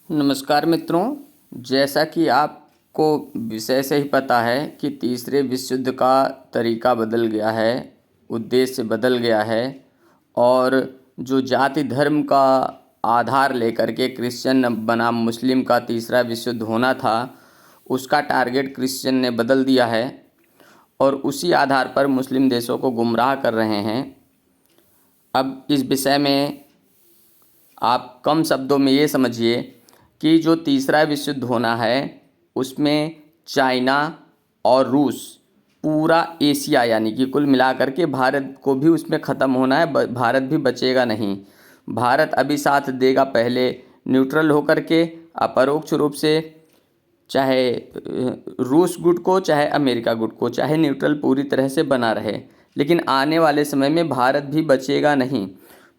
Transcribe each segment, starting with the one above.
नमस्कार मित्रों, जैसा कि आपको विषय से ही पता है कि तीसरे विश्व युद्ध का तरीका बदल गया है, उद्देश्य बदल गया है और जो जाति धर्म का आधार लेकर के क्रिश्चियन बनाम मुस्लिम का तीसरा विश्व युद्ध होना था, उसका टारगेट क्रिश्चियन ने बदल दिया है और उसी आधार पर मुस्लिम देशों को गुमराह कर रहे हैं। अब इस विषय में आप कम शब्दों में ये समझिए कि जो तीसरा विश्व युद्ध होना है उसमें चाइना और रूस, पूरा एशिया यानी कि कुल मिलाकर के भारत को भी उसमें ख़त्म होना है। भारत भी बचेगा नहीं। भारत अभी साथ देगा पहले न्यूट्रल होकर के, अपरोक्ष रूप से, चाहे रूस गुट को चाहे अमेरिका गुट को, चाहे न्यूट्रल पूरी तरह से बना रहे, लेकिन आने वाले समय में भारत भी बचेगा नहीं।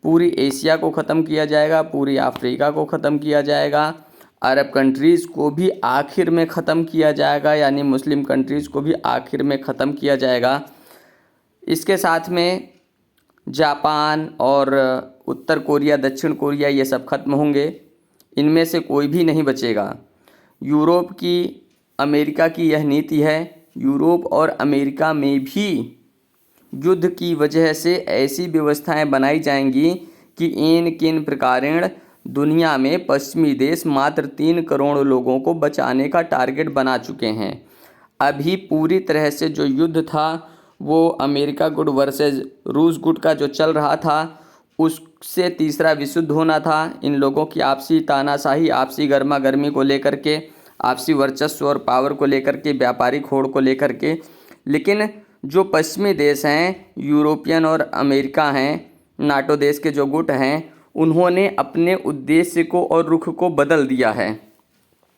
पूरी एशिया को ख़त्म किया जाएगा, पूरी अफ्रीका को ख़त्म किया जाएगा, अरब कंट्रीज़ को भी आखिर में ख़त्म किया जाएगा, यानी मुस्लिम कंट्रीज़ को भी आखिर में ख़त्म किया जाएगा। इसके साथ में जापान और उत्तर कोरिया, दक्षिण कोरिया, ये सब खत्म होंगे। इनमें से कोई भी नहीं बचेगा। यूरोप की, अमेरिका की यह नीति है। यूरोप और अमेरिका में भी युद्ध की वजह से ऐसी व्यवस्थाएं बनाई जाएंगी कि इन किन प्रकारेण दुनिया में पश्चिमी देश मात्र 3 करोड़ लोगों को बचाने का टारगेट बना चुके हैं। अभी पूरी तरह से जो युद्ध था वो अमेरिका गुट वर्सेस रूस गुट का जो चल रहा था, उससे तीसरा विश्व युद्ध होना था। इन लोगों की आपसी तानाशाही, आपसी गर्मा गर्मी को लेकर के, आपसी वर्चस्व और पावर को लेकर के, व्यापारिक होड़ को लेकर के। लेकिन जो पश्चिमी देश हैं, यूरोपियन और अमेरिका हैं, नाटो देश के जो गुट हैं, उन्होंने अपने उद्देश्य को और रुख को बदल दिया है।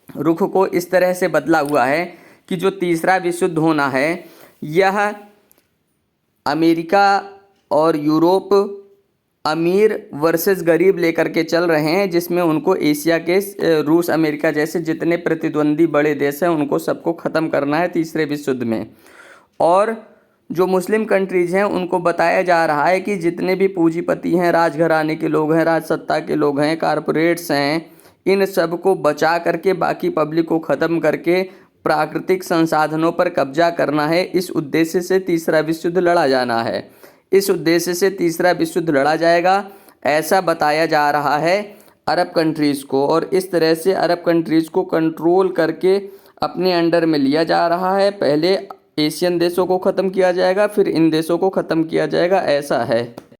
रुख को इस तरह से बदला हुआ है कि जो तीसरा विश्व युद्ध होना है यह अमेरिका और यूरोप अमीर वर्सेस गरीब लेकर के चल रहे हैं, जिसमें उनको एशिया के रूस, अमेरिका जैसे जितने प्रतिद्वंदी बड़े देश हैं उनको सबको ख़त्म करना है तीसरे विश्व युद्ध में। और जो मुस्लिम कंट्रीज़ हैं उनको बताया जा रहा है कि जितने भी पूंजीपति हैं, राजघराने के लोग हैं, राजसत्ता के लोग हैं, कारपोरेट्स हैं, इन सब को बचा करके बाकी पब्लिक को ख़त्म करके प्राकृतिक संसाधनों पर कब्जा करना है। इस उद्देश्य से तीसरा विश्व युद्ध लड़ा जाना है। इस उद्देश्य से तीसरा विश्व युद्ध लड़ा जाएगा, ऐसा बताया जा रहा है अरब कंट्रीज़ को। और इस तरह से अरब कंट्रीज़ को कंट्रोल करके अपने अंडर में लिया जा रहा है। पहले एशियन देशों को ख़त्म किया जाएगा, फिर इन देशों को ख़त्म किया जाएगा, ऐसा है।